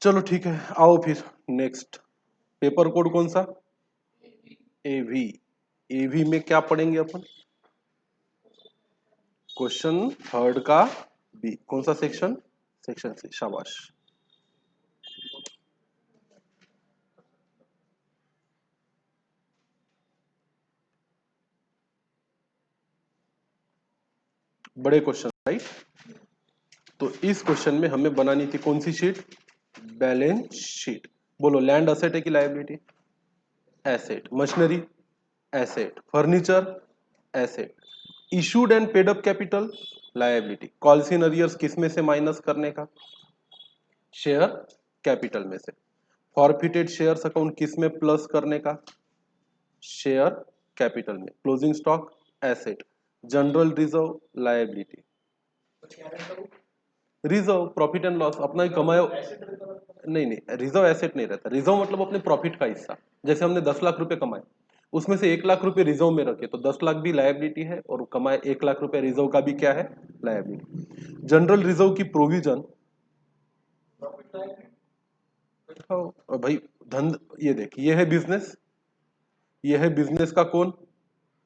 चलो ठीक है, आओ फिर नेक्स्ट। पेपर कोड कौन सा? एवी। एवी में क्या पढ़ेंगे अपन? क्वेश्चन थर्ड का बी। कौन सा सेक्शन? Section C. शाबाश। बड़े क्वेश्चन, राइट? तो इस क्वेश्चन में हमें बनानी थी कौन सी शीट? Balance sheet. बोलो, लैंड असेट है कि liability? Asset. Machinery? Asset. Furniture? Asset. Issued and paid up capital? Liability. Calls in arrears किस में से माइनस करने का? शेयर कैपिटल में से। फॉरफिटेड शेयर्स अकाउंट किस में प्लस करने का? शेयर कैपिटल में। Closing stock? Asset. General reserve? Liability. Reserve profit and loss, अपना ही कमाया। नहीं नहीं, रिजर्व एसेट नहीं रहता। रिजर्व मतलब अपने प्रॉफिट का हिस्सा। जैसे हमने 10 लाख रुपए कमाए, उसमें से 1 लाख रुपए रिजर्व में रखे, तो 10 लाख भी लायबिलिटी है, और कमाए 1 लाख रुपए रिजर्व का भी क्या है? लायबिलिटी। जनरल रिजर्व की प्रोविजन, और भाई धन, ये देख, ये है बिजनेस, ये है बिजनेस का कौन?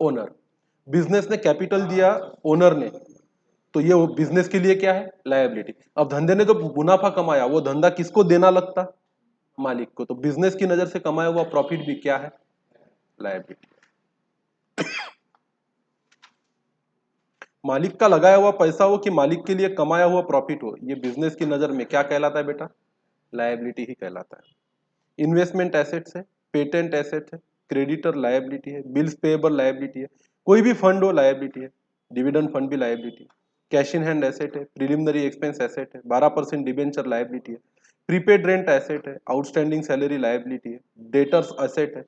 ओनर। बिजनेस ने कैपिटल दिया ओनर ने, तो ये बिजनेस के लिए क्या है? लायबिलिटी। अब धंधे ने जो मुनाफा कमाया, वो धंधा किसको देना लगता? मालिक को। तो बिजनेस की नजर से कमाया हुआ प्रॉफिट भी क्या है? लायबिलिटी। मालिक का लगाया हुआ पैसा हो कि मालिक के लिए कमाया हुआ प्रॉफिट हो, ये बिजनेस की नजर में क्या कहलाता है बेटा? लायबिलिटी ही कहलाता है। इन्वेस्टमेंट एसेट्स है, पेटेंट एसेट है, क्रेडिटर लायबिलिटी है, बिल्स पेएबल लायबिलिटी है, कोई भी फंड हो लायबिलिटी है, डिविडेंड फंड भी लायबिलिटी है, कैश इन हैंड एसेट है, प्रिलिमिनरी एक्सपेंस एसेट है, 12% डिबेंचर लायबिलिटी है, प्रीपेड रेंट एसेट है, आउटस्टैंडिंग सैलरी लायबिलिटी है, डेटर्स एसेट है,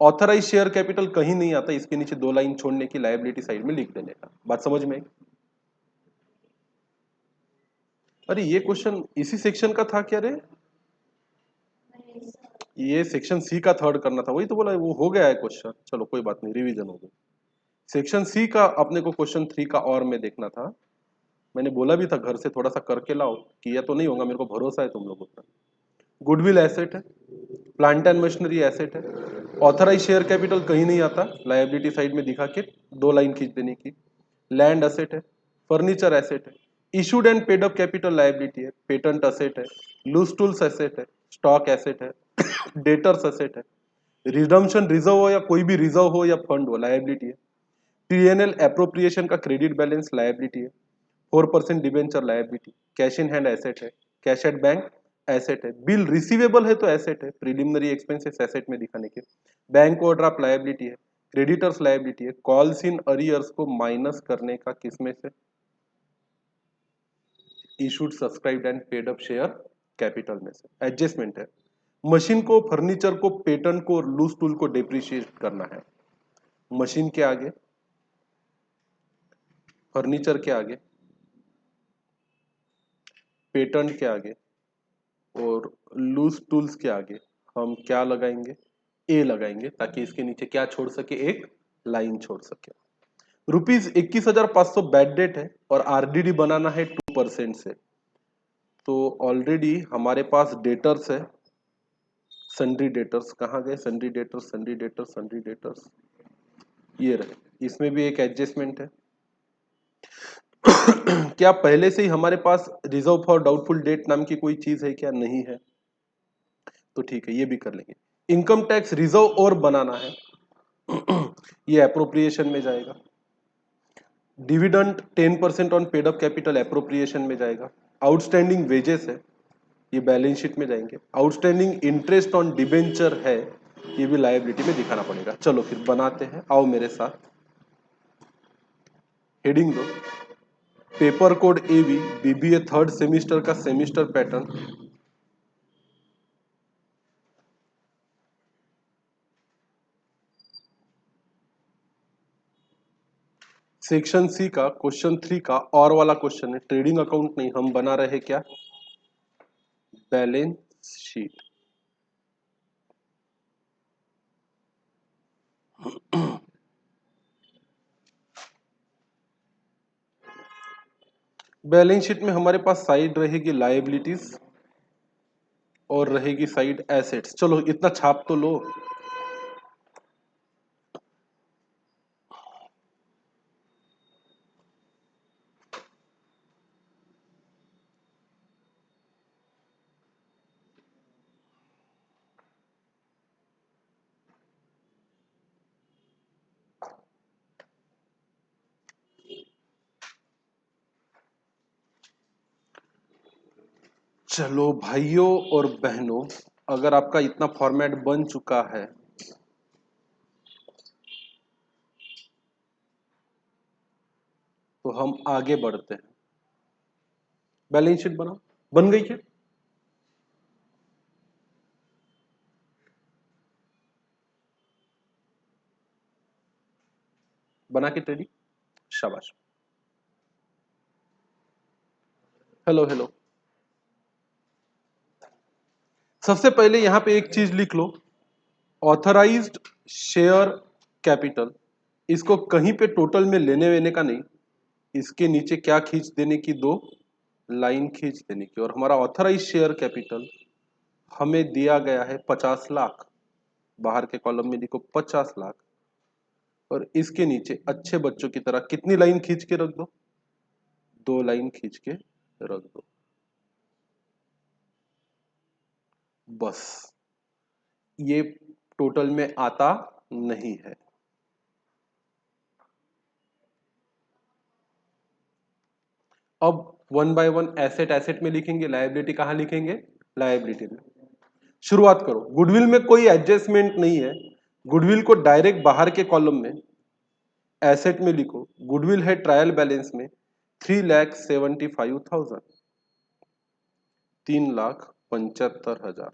ऑथराइज शेयर कैपिटल कहीं नहीं आता, इसके नीचे 2 लाइन छोड़ने की, लायबिलिटी साइड में लिख देने का। बात समझ में आई? अरे ये क्वेश्चन इसी सेक्शन का था क्या रे? ये सेक्शन सी का थर्ड करना था, वही तो बोला, वो हो गया है क्वेश्चन। चलो कोई बात नहीं, रिवीजन हो गई। सेक्शन सी का अपने को क्वेश्चन 3 का और में देखना था। मैंने बोला भी था घर से थोड़ा सा करके लाओ, किया तो नहीं होगा, मेरे को भरोसा है तुम लोगों पर। गुडविल एसेट है, प्लांट एंड मशीनरी एसेट है, ऑथराइज शेयर कैपिटल कहीं नहीं आता, लायबिलिटी साइड में दिखा के 2 लाइन खींच देने की। लैंड एसेट है, फर्नीचर एसेट है, issued and paid up capital liability है, पेटेंट एसेट है, लूज टूल्स एसेट है, स्टॉक एसेट है, डेटर्स एसेट है, रिडम्पशन रिजर्व हो या कोई भी रिजर्व हो या फंड हो, लायबिलिटी है। पीएनएल एप्रोप्रिएशन का क्रेडिट बैलेंस लायबिलिटी है। 4% debenture liability. Cash in hand asset है, कैश एट बैंक एसेट है, बिल रिसीवेबल है तो एसेट है, प्रिलिमिनरी एक्सपेंसेस एसेट में दिखाने के। बैंक ओवरड्राफ्ट लायबिलिटी है, क्रेडिटर्स लायबिलिटी है, कॉल्स इन अरियर्स को माइनस करने का किसमें से? Issued subscribed and paid up share capital में से। एडजस्टमेंट है, मशीन को, फर्नीचर को, पेटेंट को और लूज टूल को डिप्रिशिएट करना है। मशीन के आगे, फर्नीचर के आगे, पेटेंट के आगे और लूज टूल्स के आगे हम क्या लगाएंगे? ए लगाएंगे, ताकि इसके नीचे क्या छोड़ सके? एक लाइन छोड़ सके। ₹21,500 बैड डेट है और आरडीडी बनाना है 2% से। तो ऑलरेडी हमारे पास डेटर्स है, सन्ड्री डेटर्स। कहाँ गए sundry debtors? Sundry debtors, sundry debtors ये रहे। इसमें भी एक एडजस्टमेंट है। क्या पहले से ही हमारे पास रिजर्व फॉर डाउटफुल डेट नाम की कोई चीज है क्या? नहीं है, तो ठीक है, ये भी कर लेंगे। इनकम टैक्स रिजर्व और बनाना है, ये एप्रोप्रिएशन में जाएगा। Dividend 10% on paid up capital appropriation में जाएगा। आउटस्टैंडिंग वेजेस है, ये बैलेंस शीट में जाएंगे। आउटस्टैंडिंग इंटरेस्ट ऑन डिबेंचर है, ये भी लायबिलिटी में दिखाना पड़ेगा। चलो फिर बनाते हैं, आओ मेरे साथ। हेडिंग दो, paper code AB, BBA third semester का सेमिस्टर पैटर्न। सेक्शन सी का क्वेश्चन 3 का और वाला क्वेश्चन है। ट्रेडिंग अकाउंट नहीं, हम बना रहे क्या? Balance sheet. बैलेंस शीट में हमारे पास साइड रहेगी लायबिलिटीज और रहेगी साइड एसेट्स। चलो इतना छाप तो लो। चलो भाइयों और बहनों, अगर आपका इतना फॉर्मेट बन चुका है तो हम आगे बढ़ते हैं। बैलेंस शीट बनाओ। बन गई क्या? बना के रेडी? शाबाश। Hello hello. सबसे पहले यहां पे एक चीज लिख लो, ऑथराइज्ड शेयर कैपिटल। इसको कहीं पे टोटल में लेने वेने का नहीं, इसके नीचे क्या खींच देने की, दो लाइन खींच देने की। और हमारा ऑथराइज शेयर कैपिटल हमें दिया गया है 50 लाख। बाहर के कॉलम में लिखो 50 लाख, और इसके नीचे अच्छे बच्चों की तरह कितनी लाइन खींच के रख दो, दो लाइन खींच के रख दो, बस। ये टोटल में आता नहीं है। अब one by one asset asset में लिखेंगे, लायबिलिटी कहां लिखेंगे, लायबिलिटी में। शुरुआत करो। गुडविल में कोई एडजस्टमेंट नहीं है, गुडविल को डायरेक्ट बाहर के कॉलम में एसेट में लिखो। गुडविल है ट्रायल बैलेंस में 3,75,000, 3,75,000।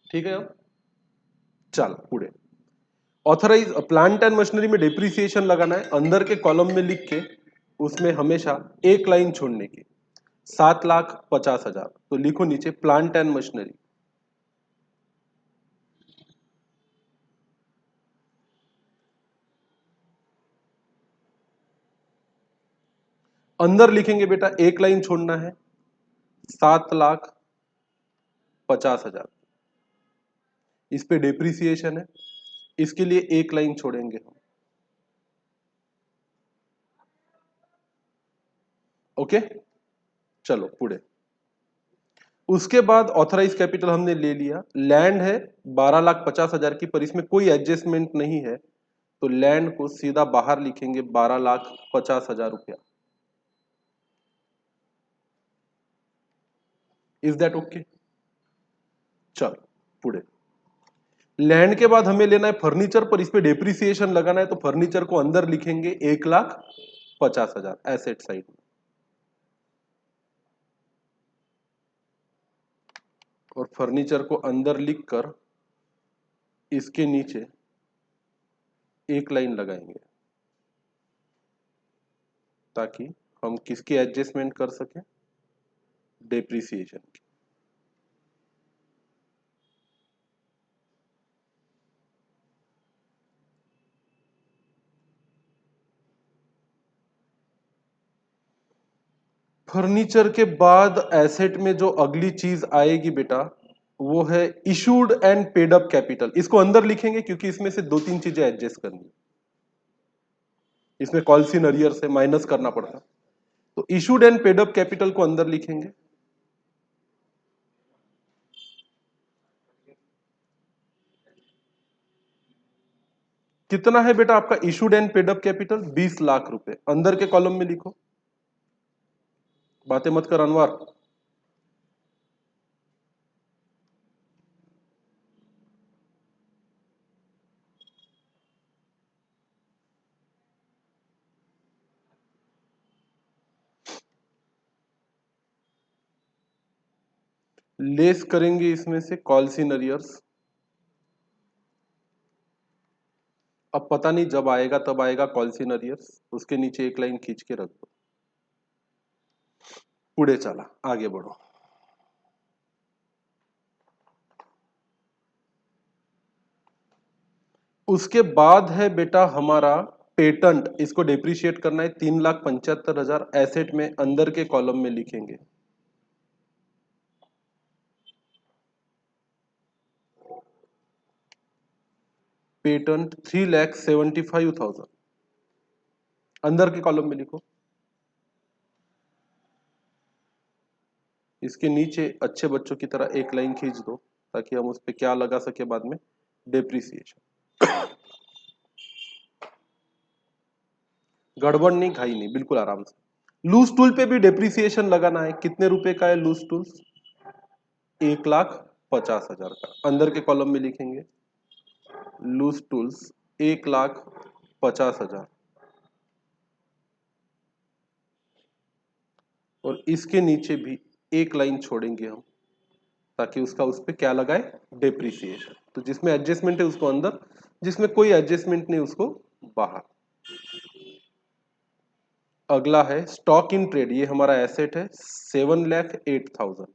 ठीक है। अब चल पुढे, ऑथराइज प्लांट एंड मशीनरी में डिप्रिसिएशन लगाना है, अंदर के कॉलम में लिख के उसमें हमेशा एक लाइन छोड़ने की, 7,50,000। तो लिखो नीचे प्लांट एंड मशीनरी। अंदर लिखेंगे बेटा, एक लाइन छोड़ना है, 7,50,000। इस पे डिप्रिसिएशन है, इसके लिए एक लाइन छोड़ेंगे हम। ओके, चलो पुढे। उसके बाद ऑथराइज कैपिटल हमने ले लिया। लैंड है 12,50,000 की, पर इसमें कोई एडजस्टमेंट नहीं है, तो लैंड को सीधा बाहर लिखेंगे 12,50,000 रुपया। Is that okay? चल पुढे। लैंड के बाद हमें लेना है फर्नीचर, पर इस पे डेप्रिसिएशन लगाना है, तो फर्नीचर को अंदर लिखेंगे 1,50,000 एसेट साइड में। और फर्नीचर को अंदर लिखकर इसके नीचे एक लाइन लगाएंगे, ताकि हम किसकी एडजस्टमेंट कर सके, डेप्रिसिएशन की। फर्नीचर के बाद एसेट में जो अगली चीज आएगी बेटा, वो है issued and paid up capital. इसको अंदर लिखेंगे क्योंकि इसमें से दो तीन चीजें एडजस्ट करनी है। इसमें कॉल्सिन अरियर से माइनस करना पड़ता, तो issued and paid up capital को अंदर लिखेंगे। कितना है बेटा आपका issued and paid up capital? 20 lakh रुपए। अंदर के कॉलम में लिखो, बातें मत कर अनवर। लेस करेंगे इसमें से कॉल्सिन अरियर्स। अब पता नहीं जब आएगा तब आएगा कॉल्सिन अरियर्स, उसके नीचे एक लाइन खींच के रख दो। पुढे चला, आगे बढ़ो। उसके बाद है बेटा हमारा पेटेंट इसको डिप्रिशिएट करना है 3,75,000 एसेट में अंदर के कॉलम में लिखेंगे। पेटेंट 3,75,000 अंदर के कॉलम में लिखो। इसके नीचे अच्छे बच्चों की तरह एक लाइन खींच दो ताकि हम उस पर क्या लगा सके बाद में, डेप्रिसिएशन। गड़बड़ नहीं, घाई नहीं, बिल्कुल आराम से। लूज टूल पे भी डेप्रिसिएशन लगाना है। कितने रुपए का है लूज टूल्स? 1,50,000 का। अंदर के कॉलम में लिखेंगे लूज टूल्स 1,50,000 और इसके नीचे भी एक लाइन छोड़ेंगे हम ताकि उसका उस पे क्या लगाए, डेप्रिसिएशन। तो जिसमें एडजस्टमेंट है उसको अंदर, जिसमें कोई एडजस्टमेंट नहीं उसको बाहर। अगला है स्टॉक इन ट्रेड। ये हमारा एसेट है 7,08,000।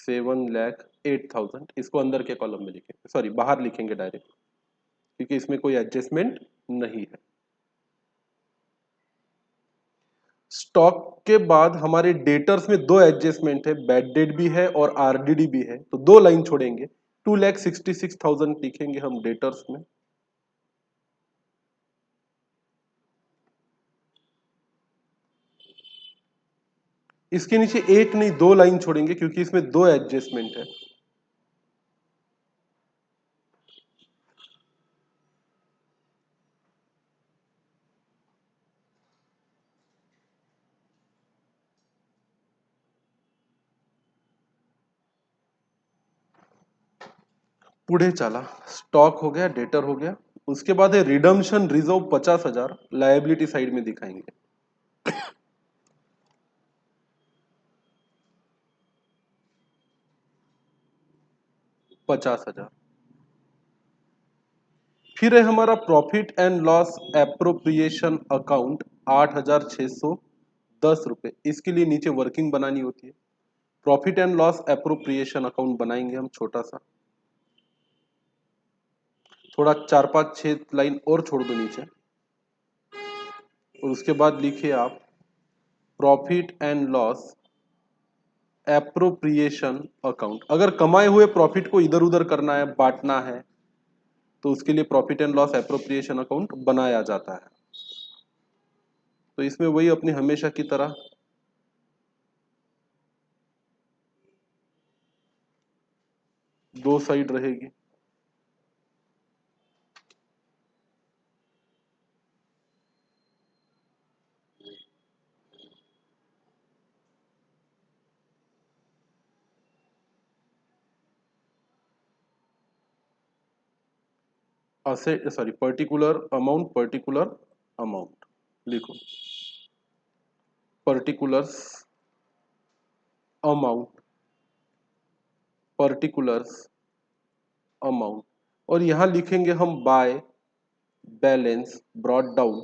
7,08,000 इसको अंदर के कॉलम में लिखेंगे, सॉरी बाहर लिखेंगे डायरेक्ट, क्योंकि इसमें कोई एडजस्टमेंट नहीं है। स्टॉक के बाद हमारे डेटर्स में दो एडजस्टमेंट है, बैड डेट भी है और आरडीडी भी है, तो दो लाइन छोड़ेंगे। 2,66,000 लिखेंगे हम डेटर्स में। इसके नीचे एक नहीं दो लाइन छोड़ेंगे क्योंकि इसमें दो एडजस्टमेंट है। पुढे चला, स्टॉक हो गया, डेटर हो गया। उसके बाद है रिडम्पशन रिजर्व 50,000 लायबिलिटी साइड में दिखाएंगे। 50,000। फिर है हमारा profit and loss appropriation account 8,610 रुपए। इसके लिए नीचे वर्किंग बनानी होती है। Profit and loss appropriation account बनाएंगे हम छोटा सा, थोड़ा 4-5-6 लाइन और छोड़ दो नीचे, और उसके बाद लिखिए आप profit and loss appropriation account. अगर कमाए हुए प्रॉफिट को इधर उधर करना है, बांटना है, तो उसके लिए profit and loss appropriation account बनाया जाता है। तो इसमें वही अपनी हमेशा की तरह दो साइड रहेगी। असेट सॉरी पर्टिकुलर अमाउंट लिखो। पर्टिकुलर्स अमाउंट, पर्टिकुलर्स अमाउंट, और यहां लिखेंगे हम बाय बैलेंस ब्रॉट डाउन।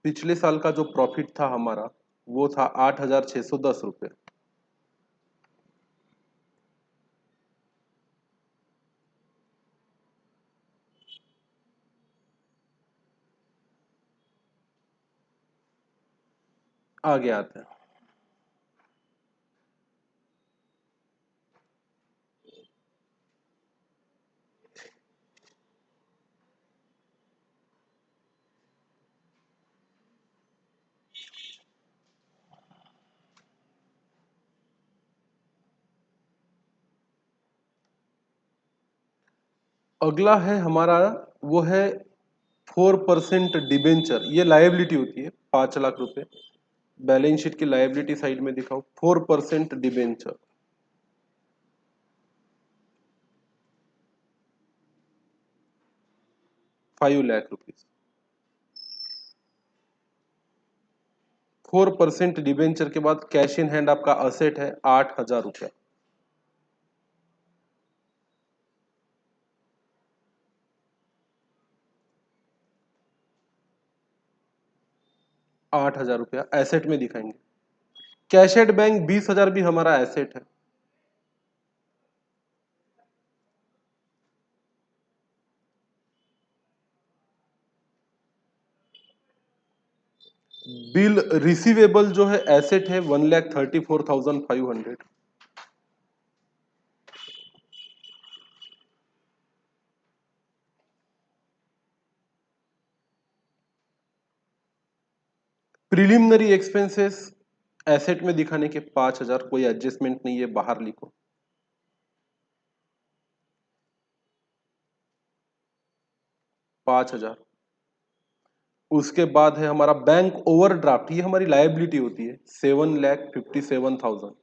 पिछले साल का जो प्रॉफिट था हमारा वो था 8,610 रुपए। आगे आते हैं। अगला है हमारा, वो है 4% डिबेंचर। ये लायबिलिटी होती है 5 लाख रुपए। बैलेंस शीट की लायबिलिटी साइड में दिखाओ 4% डिबेंचर, 5 लाख रुपीज। 4% डिबेंचर के बाद कैश इन हैंड आपका असेट है 8,000 रुपया। 8,000 रुपया एसेट में दिखाएंगे। कैश एट बैंक 20,000 भी हमारा एसेट है। बिल रिसीवेबल जो है एसेट है 1,34,500। प्रिलिमिनरी एक्सपेंसेस एसेट में दिखाने के 5,000, कोई एडजस्टमेंट नहीं है, बाहर लिखो। 5,000। उसके बाद है हमारा बैंक ओवरड्राफ्ट, ये हमारी लायबिलिटी होती है, 7,57,000।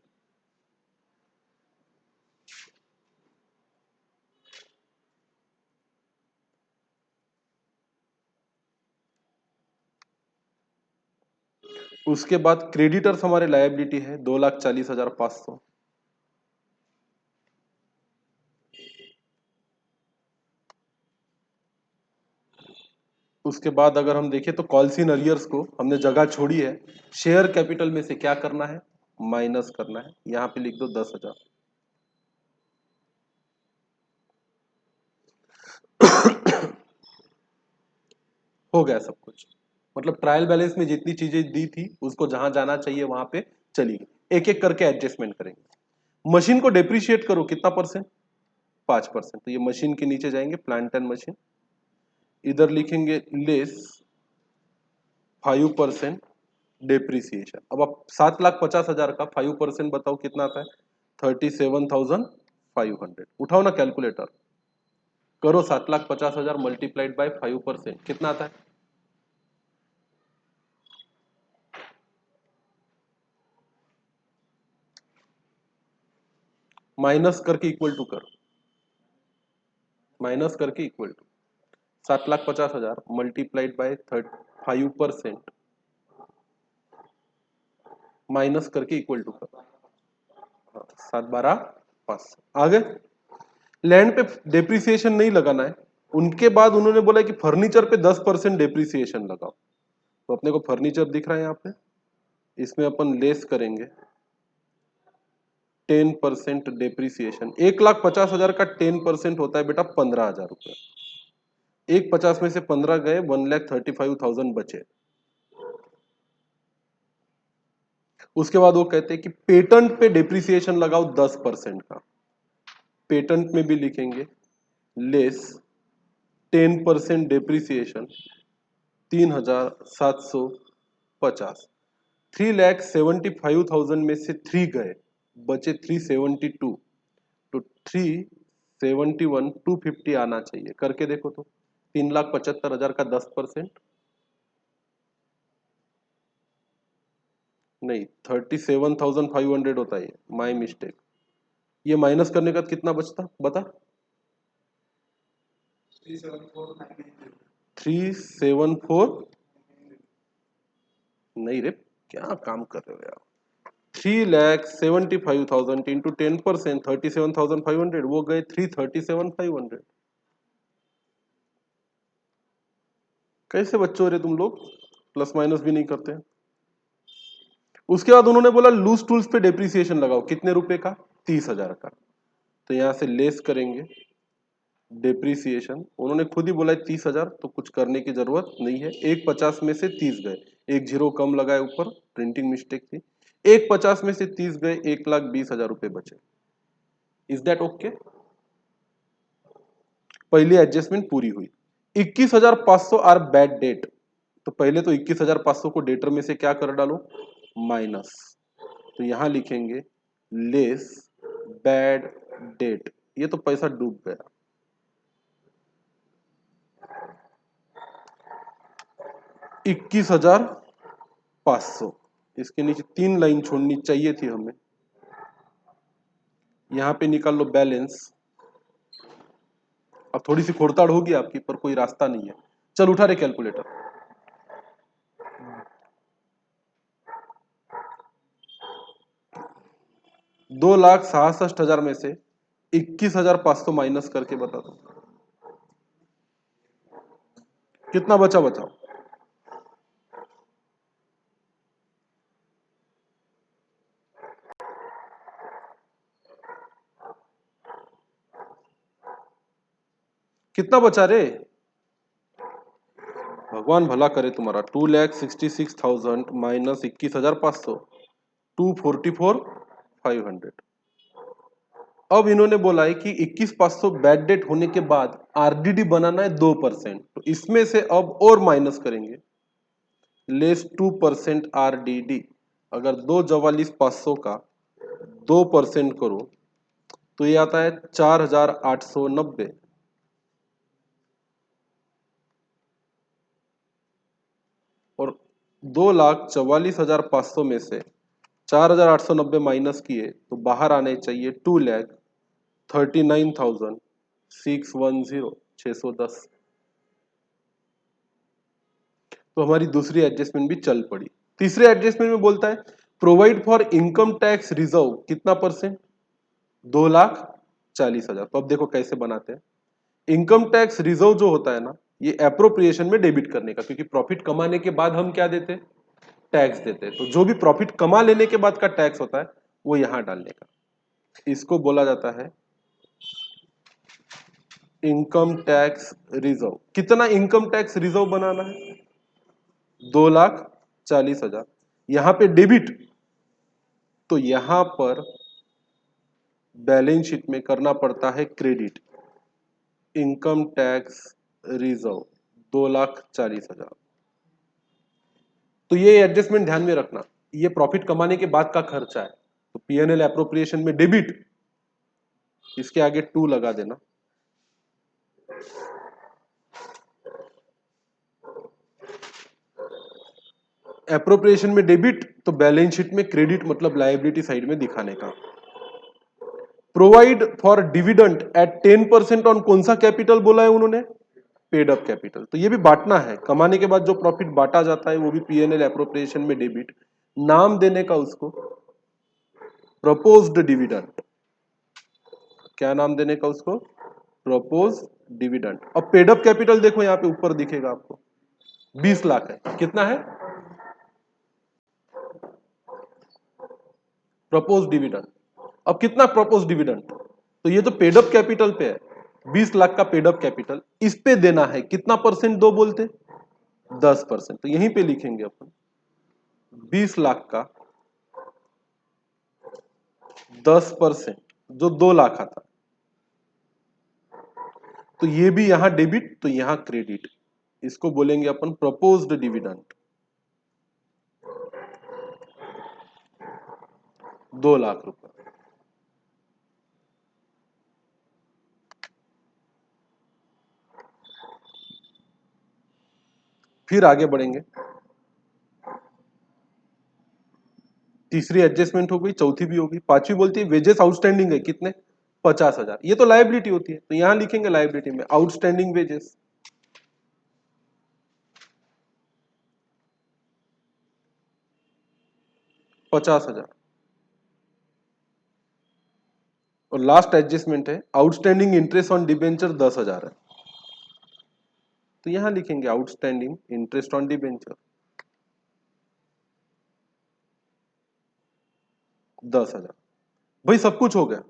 उसके बाद क्रेडिटर्स हमारे लायबिलिटी है 2,40,500। उसके बाद अगर हम देखें तो कॉल्स इन अरियर्स को हमने जगह छोड़ी है, शेयर कैपिटल में से क्या करना है, माइनस करना है। यहां पे लिख दो 10,000। हो गया सब कुछ। मतलब ट्रायल बैलेंस में जितनी चीजें दी थी उसको जहां जाना चाहिए वहां पे चली गई। एक एक करके एडजस्टमेंट करेंगे। मशीन को डेप्रिशिएट करो कितना परसेंट, 5%। तो ये मशीन के नीचे जाएंगे, प्लांट एंड मशीन, इधर लिखेंगे लेस 5% डेप्रिसिएशन। अब आप 7,50,000 का 5% बताओ कितना आता है, 37,500। उठाओ ना कैलकुलेटर, करो 7,50,000 मल्टीप्लाइड बाय 5%, कितना आता है। माइनस करके इक्वल टू कर, माइनस करके equal to 7,50,000 multiplied by 5%, minus करके इक्वल टू कर, 7,12,500। आगे लैंड पे डेप्रिसिएशन नहीं लगाना है। उनके बाद उन्होंने बोला कि फर्नीचर पे 10% डेप्रिसिएशन लगाओ। तो अपने को फर्नीचर दिख रहा है यहाँ पे, इसमें अपन लेस करेंगे 10% डेप्रिसिएशन। 1,50,000 का 10% होता है बेटा 15,000 रुपये। 1,50 में से 15 गए, 1,35,000 बचे। उसके बाद वो कहते हैं कि पेटेंट पे डेप्रिसिएशन लगाओ 10% का। पेटेंट में भी लिखेंगे लेस 10% डेप्रिसिएशन, 3,750। 3,75,000 में से 3 गए, बचे 372। तो 371 250 आना चाहिए, करके देखो तो। 3,75,000 का 10%, नहीं 37,500 होता है, माई मिस्टेक। ये माइनस करने का कितना बचता बता, 374। नहीं रे, क्या काम कर रहे हो यार। 3,75,000 इंटू 10%, 37,500, वो गए 337,500। कैसे बच्चों रे तुम लोग, प्लस माइनस भी नहीं करते। उसके बाद उन्होंने बोला लूज टूल्स पे डेप्रिसिएशन लगाओ, कितने रुपए का, 30,000 का। तो यहां से लेस करेंगे डेप्रिसिएशन, उन्होंने खुद ही बोला है 30,000, तो कुछ करने की जरूरत नहीं है। 1,50 में से 30 गए, एक जीरो कम लगाए ऊपर, प्रिंटिंग मिस्टेक थी। 1,50 में से 30 गए, 1,20,000 रुपए बचे। Is that okay. पहली एडजस्टमेंट पूरी हुई। 21,500 आर बैड डेट। तो पहले तो 21,500 को डेटर में से क्या कर डालो, माइनस। तो यहां लिखेंगे लेस बैड डेट। ये तो पैसा डूब गया। 21,500, इसके नीचे 3 लाइन छोड़नी चाहिए थी हमें। यहां पे निकाल लो बैलेंस। अब थोड़ी सी खोड़ताड़ होगी आपकी, पर कोई रास्ता नहीं है। चल उठा रे कैलकुलेटर। 2,66,000 में से 21,500 माइनस करके बता दो कितना बचा, बताओ। कितना बचा रे, भगवान भला करे तुम्हारा। 2,66,000 माइनस 21,500, 244,500। अब इन्होंने बोला है कि 21,500 बैड डेट होने के बाद आरडीडी बनाना है 2%, तो इसमें से अब और माइनस करेंगे, लेस 2% आरडीडी। अगर 2,44,500 का 2% करो तो ये आता है 4,890। और 2,44,500 में से 4,890 माइनस किए तो बाहर आने चाहिए 2,39,610, 610। तो हमारी दूसरी एडजस्टमेंट भी चल पड़ी। तीसरे एडजस्टमेंट में बोलता है provide for income tax reserve कितना परसेंट, 2,40,000। तो अब देखो कैसे बनाते हैं। इनकम टैक्स रिजर्व जो होता है ना, ये एप्रोप्रिएशन में डेबिट करने का, क्योंकि प्रॉफिट कमाने के बाद हम क्या देते हैं, टैक्स देते हैं। तो जो भी प्रॉफिट कमा लेने के बाद का टैक्स होता है वो यहां डालने का, इसको बोला जाता है इनकम टैक्स रिजर्व। कितना इनकम टैक्स रिजर्व बनाना है, 2,40,000। यहां पे डेबिट, तो यहां पर बैलेंस शीट में करना पड़ता है क्रेडिट। Income tax reserve 2,40,000। तो ये एडजस्टमेंट ध्यान में रखना, ये प्रॉफिट कमाने के बाद का खर्चा है, तो पीएनएल एप्रोप्रिएशन में डेबिट, इसके आगे 2 लगा देना। एप्रोप्रिएशन में डेबिट तो बैलेंस शीट में क्रेडिट, मतलब लायबिलिटी साइड में दिखाने का। Provide for dividend at 10% on कौन सा कैपिटल बोला है उन्होंने, पेड अप कैपिटल। तो ये भी बांटना है, कमाने के बाद जो प्रॉफिट बांटा जाता है वो भी पीएनएल एप्रोप्रिएशन में डेबिट। नाम देने का उसको प्रपोज्ड डिविडेंड। क्या नाम देने का उसको, प्रपोज डिविडेंड। अब पेड अप कैपिटल देखो यहां पे ऊपर दिखेगा आपको, 20 लाख है। कितना है, प्रपोज डिविडेंड। अब कितना प्रपोज डिविडेंड, तो ये तो पेड अप कैपिटल पे है, 20 लाख का पेड अप कैपिटल, इस पे देना है कितना परसेंट दो बोलते, 10%। तो यहीं पे लिखेंगे अपन 20 लाख का 10%, जो 2 लाख आता। तो ये भी यहां डेबिट तो यहां क्रेडिट, इसको बोलेंगे अपन प्रपोज्ड डिविडेंड, 2 लाख रुपए। फिर आगे बढ़ेंगे, तीसरी एडजस्टमेंट हो गई, चौथी भी होगी, पांचवी बोलती है वेजेस आउटस्टैंडिंग है कितने, 50,000। ये तो लायबिलिटी होती है, तो यहां लिखेंगे लायबिलिटी में आउटस्टैंडिंग वेजेस, 50,000। और लास्ट एडजस्टमेंट है आउटस्टैंडिंग इंटरेस्ट ऑन डिबेंचर 10,000 है, तो यहां लिखेंगे आउटस्टैंडिंग इंटरेस्ट ऑन डिबेंचर 10,000। भाई सब कुछ हो गया।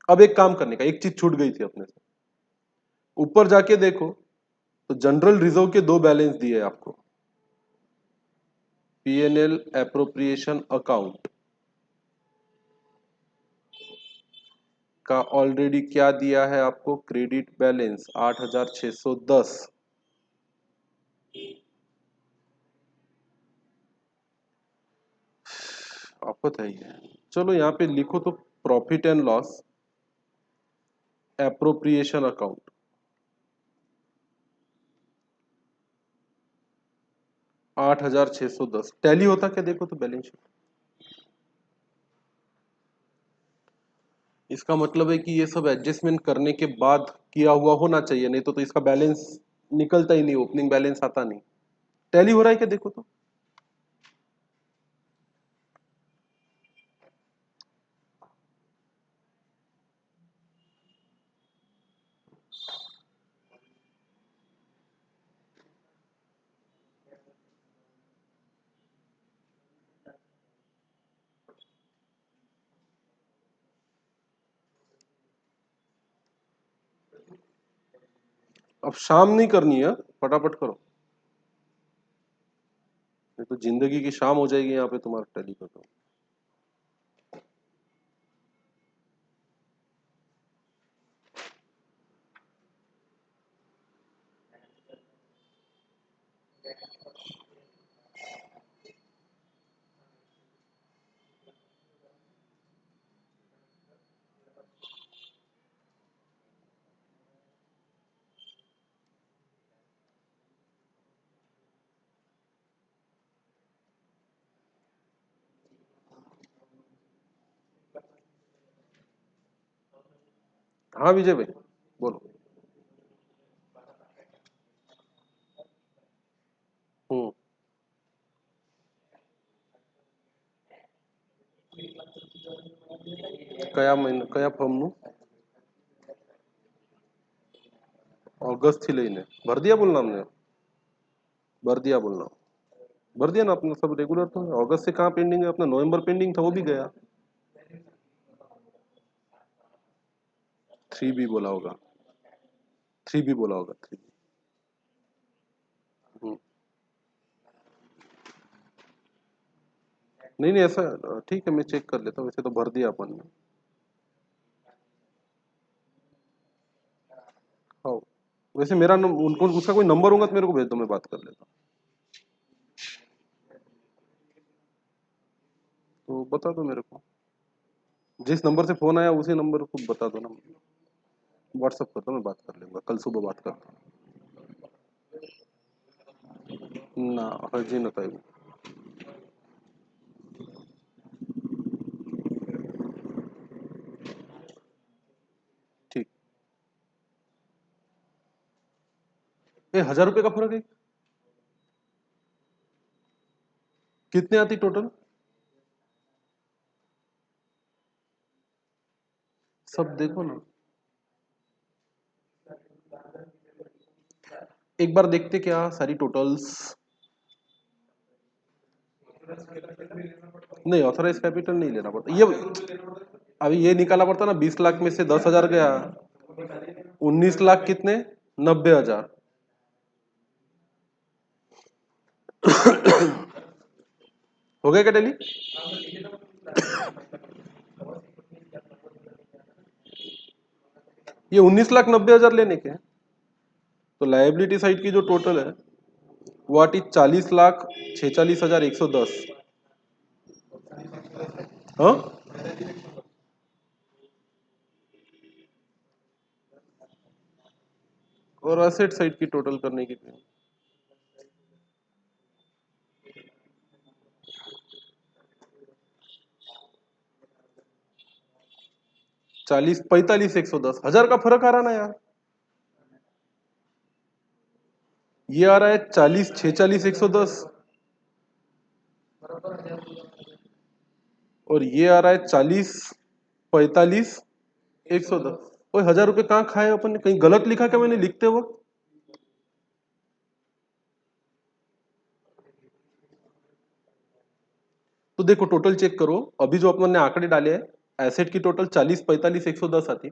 अब एक काम करने का, एक चीज छूट गई थी अपने से, ऊपर जाके देखो तो जनरल रिजर्व के दो बैलेंस दिए आपको, पीएनएल एप्रोप्रिएशन अकाउंट का ऑलरेडी क्या दिया है आपको, क्रेडिट बैलेंस 8,610। आपको चाहिए, चलो यहां पे लिखो तो profit and loss appropriation account 8,610 tally होता क्या देखो तो बैलेंस शीट। इसका मतलब है कि ये सब एडजस्टमेंट करने के बाद किया हुआ होना चाहिए, नहीं तो इसका बैलेंस निकलता ही नहीं, ओपनिंग बैलेंस आता नहीं। टैली हो रहा है क्या देखो तो, अब शाम नहीं करनी है, फटाफट करो। तो जिंदगी की शाम हो जाएगी यहाँ पे तुम्हारा टैली का तो। हाँ विजय भाई बोलो। हम्म। કયા મહિના કયા ફોર્મનું? ऑगस्ट થી લઈને ભર दिया बोलना हमने? भर दिया बोलना। भर दिया ना अपना सब रेगुलर तो है। अगस्त से कहाँ पेंडिंग है अपना? नवंबर पेंडिंग था वो भी गया। 3B बोला होगा। 3B बोला होगा 3B। नहीं नहीं ऐसा ठीक है मैं चेक कर लेता हूँ। वैसे तो भर दिया अपन ने। हाँ वैसे मेरा उनको उसका कोई नंबर होगा तो मेरे को भेज दो मैं बात कर लेता हूँ। तो बता दो मेरे को। जिस नंबर से फोन आया उसी नंबर को बता दो ना। व्हाट्सअप कर दो मैं बात कर लूंगा कल सुबह बात करता हूँ ना। हर्जी न था ठीक। ये 1000 रुपये का फर्क है। कितने आती टोटल? सब देखो ना एक बार देखते क्या सारी टोटल्स। नहीं ऑथराइज कैपिटल नहीं लेना पड़ता ये। अभी ये निकालना पड़ता ना 20 लाख में से 10,000 गया। 19 लाख कितने? 90,000। हो गया क्या डेली? ये 19,90,000 लेने के हैं। तो लाइबिलिटी साइड की जो टोटल है वो आती 40,46,110। हाँ और असेट साइड की टोटल करने की 40, 45, 110 हजार का फर्क आ रहा ना यार। ये आ रहा है 40, 46, 110 और ये आ रहा है 40, 45, 110। ओए 1000 रुपये कहाँ खाए अपन ने? कहीं गलत लिखा क्या मैंने लिखते वक्त? तो देखो टोटल चेक करो। अभी जो अपन ने आंकड़े डाले हैं एसेट की टोटल 40, 45, 110 आती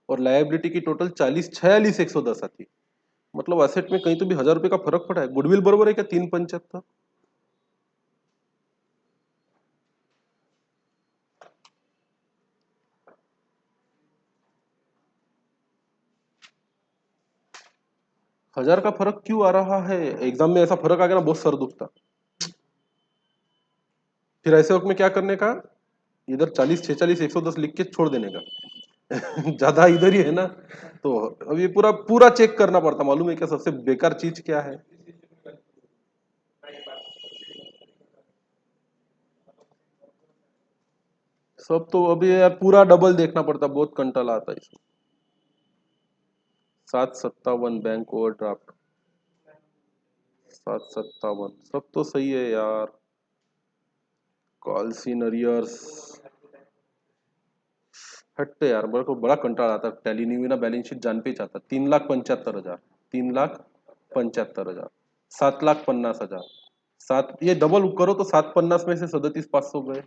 और लायबिलिटी की टोटल 40, 46, 110 आती। मतलब एसेट में कहीं तो भी 1000 रुपये का फर्क पड़ा है। गुडविल बरोबर है क्या? 375। हजार का फर्क क्यों आ रहा है? एग्जाम में ऐसा फर्क आ गया ना बहुत सर दुखता। फिर ऐसे वक्त में क्या करने का? इधर 40, 46, 110 लिख के छोड़ देने का। ज्यादा इधर ही है ना। तो अब ये पूरा पूरा चेक करना पड़ता। मालूम है क्या सबसे बेकार चीज क्या है? सब तो अभी यार पूरा डबल देखना पड़ता। बहुत कंटाला आता है इसमें। 757 बैंक ओवरड्राफ्ट। 757 सब तो सही है यार। Calls in arrears. हटते यार मेरे को बड़ा कंटाला आता है। टैली नहीं हुई ना बैलेंस शीट जान पे ही चाहता। 3,75,000। 3,75,000। 7,50,000। सात ये डबल करो तो 750 में से 37,500 गए।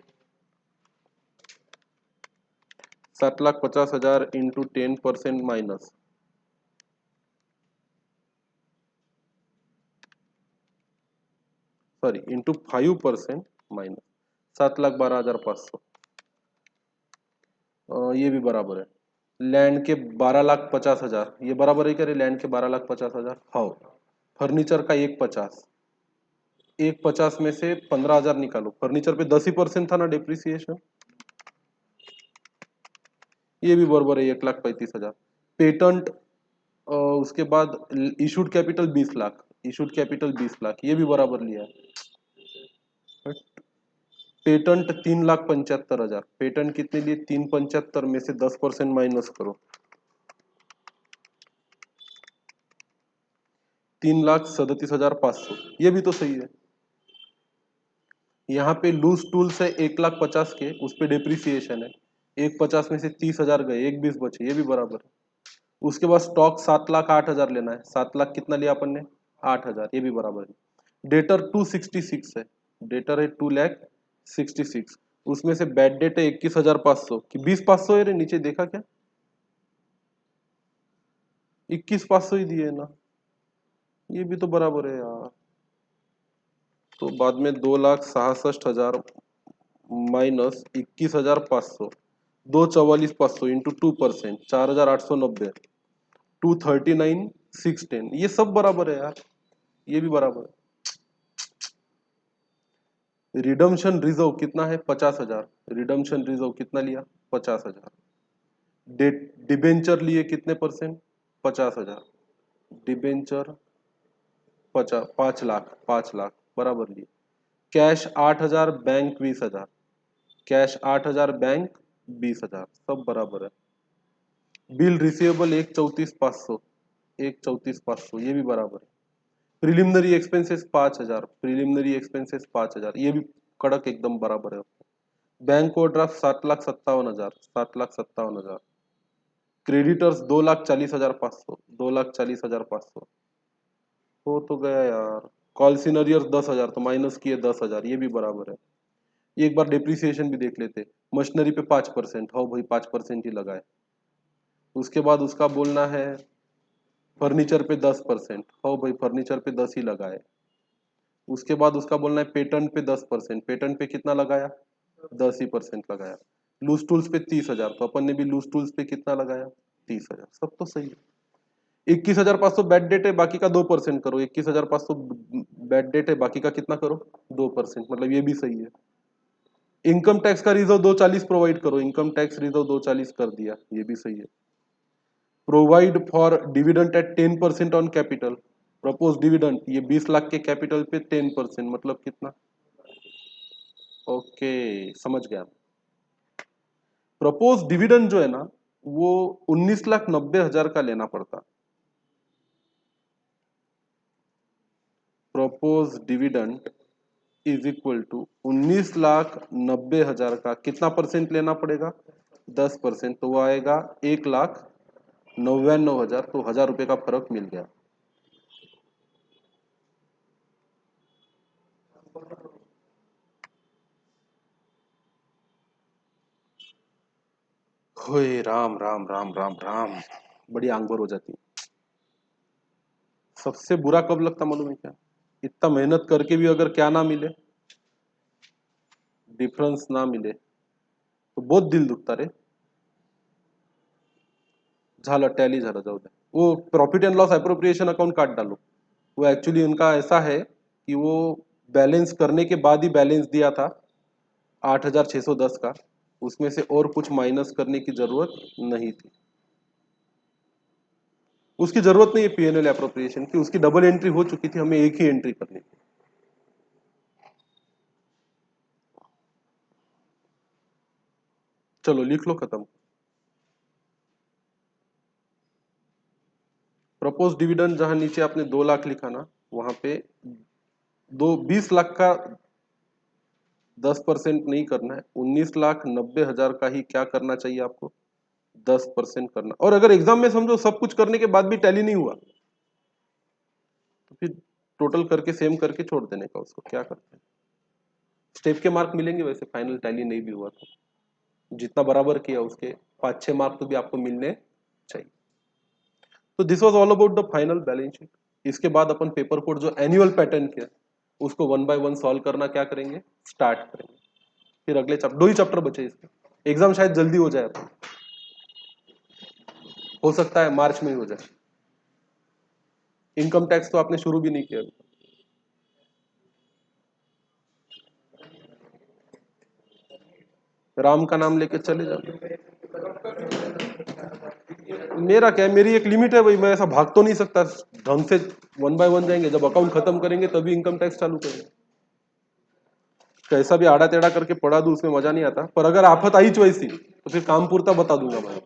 7,50,000 into 10% minus. Sorry into 5% minus 7,12,500, ये भी बराबर है लैंड के 12,50,000, ये बराबर है क्या रे? लैंड के 12,50,000, हाँ। फर्नीचर का 1,50, 1,50 में से 15,000 निकालो, फर्नीचर पे 10% था ना डिप्रिसिएशन, ये भी बराबर है 1,35,000। पेटेंट, उसके बाद issued capital 20 lakh, issued capital 20 lakh, ये भी बराबर लिया है। पेटेंट 3,75,000, पेटेंट कितने लिए? 3,75 में से 10% माइनस करो, 3,37,500, ये भी तो सही है। यहाँ पे लूज टूल्स है 1,50,000 के, उस पे डिप्रिसिएशन है, 1,50 में से 30,000 गए, 1,20 बचे, ये भी बराबर है। उसके बाद स्टॉक 7,08,000 लेना है, 7 लाख कितना लिया अपन ने? 8,000, ये भी बराबर है। डेटर 266 है, डेटर है 2,66,000, उसमें से बैड डेट है 21,500 कि 20,500 है रे? नीचे देखा क्या? 21,500 ही दिए ना, ये भी तो बराबर है यार। तो बाद में 2,66,000 माइनस 21,500, 2,44,500 इंटू 2%, 4,890, 239,610, ये सब बराबर है यार, ये भी बराबर है। रिडम्शन रिजर्व कितना है? 50,000, रिडम्शन रिजर्व कितना लिया? 50,000। डिबेंचर लिए कितने परसेंट? 50,000, डिबेंचर 5 लाख, 5 लाख बराबर लिए। कैश 8,000, बैंक 20,000, कैश 8,000, बैंक 20,000, सब बराबर है। बिल रिसीवेबल 1,34,500, 1,34,500, ये भी बराबर है। प्रिलिमिनरी एक्सपेंसेस 5,000, प्रिलिमिनरी एक्सपेंसेस 5,000, ये भी कड़क एकदम बराबर है। Bank overdraft 7,57,000, 7,57,000। क्रेडिटर्स 2,40,500, 2,40,500, हो तो गया यार। कॉल सीनरियर्स 10,000, तो माइनस किए 10,000, ये भी बराबर है। एक बार डिप्रिसिएशन भी देख लेते। मशीनरी पे 5%, हो भाई 5% ही लगाए। उसके बाद उसका बोलना है फर्नीचर पे 10%, हो भाई फर्नीचर पे 10 ही लगाए। उसके बाद उसका बोलना है पेटेंट पे 10%, पेटेंट पे कितना लगाया? 10% लगाया। लूज टूल्स पे 30,000, तो अपन ने भी लूज टूल्स पे कितना लगाया? 30,000, सब तो सही है। 21,500 बैड डेट है, बाकी का 2% करो, 21,500 बैड डेट है, बाकी का कितना करो? 2%, मतलब ये भी सही है। इनकम टैक्स का रिजर्व 240 प्रोवाइड करो, इनकम टैक्स रिजर्व 240 कर दिया, ये भी सही है। Provide for dividend at 10% on capital, propose dividend, ये 20 लाख के कैपिटल पे 10%, मतलब कितना? ओके, समझ गया। प्रपोज डिविडेंड जो है ना, वो 19,90,000 का लेना पड़ता। Propose dividend is equal to 19,90,000 का कितना परसेंट लेना पड़ेगा? 10%, तो वो आएगा 1,99,000, तो 1,000 रुपए का फर्क मिल गया। होए राम राम राम राम राम, बड़ी आंगोर हो जाती। सबसे बुरा कब लगता मालूम है क्या? इतना मेहनत करके भी अगर क्या ना मिले, डिफरेंस ना मिले, तो बहुत दिल दुखता रे। झालं, टैली झालं, जाऊ दे। वो profit and loss appropriation account काट डालो। वो एक्चुअली उनका ऐसा है कि वो बैलेंस करने के बाद ही बैलेंस दिया था 8,610 का, उसमें से और कुछ माइनस करने की जरूरत नहीं थी। उसकी जरूरत नहीं है पीएनएल एप्रोप्रिएशन की, उसकी डबल एंट्री हो चुकी थी, हमें एक ही एंट्री करनी थी। चलो लिख लो, खत्म। प्रपोज डिविडेंड जहां नीचे आपने 2 लाख लिखा ना, वहां पे 20 लाख का 10% नहीं करना है, 19,90,000 का ही क्या करना चाहिए आपको? 10% करना। और अगर एग्जाम में समझो सब कुछ करने के बाद भी टैली नहीं हुआ, तो फिर टोटल करके सेम करके छोड़ देने का, उसको क्या करते हैं। स्टेप के मार्क मिलेंगे वैसे, फाइनल टैली नहीं भी हुआ तो जितना बराबर किया उसके 5-6 मार्क तो भी आपको मिलने चाहिए। तो this was all about the final balance sheet. इसके बाद अपन पेपर कोड जो एनुअल पैटर्न के उसको 1 बाय 1 सॉल्व करना क्या करेंगे, स्टार्ट करेंगे। फिर अगले चैप्टर, 2 ही चैप्टर बचे इसके, एग्जाम शायद जल्दी हो जाए, हो सकता है मार्च में ही हो जाए। इनकम टैक्स तो आपने शुरू भी नहीं किया। राम का नाम लेके चले जाओ। मेरा क्या है, मेरी एक लिमिट है भाई, मैं ऐसा भाग तो नहीं सकता ढंग से। 1 बाय 1 जाएंगे, जब अकाउंट खत्म करेंगे तभी इनकम टैक्स चालू करेंगे। कैसा भी आड़ा टेढ़ा करके पढ़ा दूं उसमें मजा नहीं आता, पर अगर आफत आई वैसी तो फिर काम पूरता बता दूंगा मैं।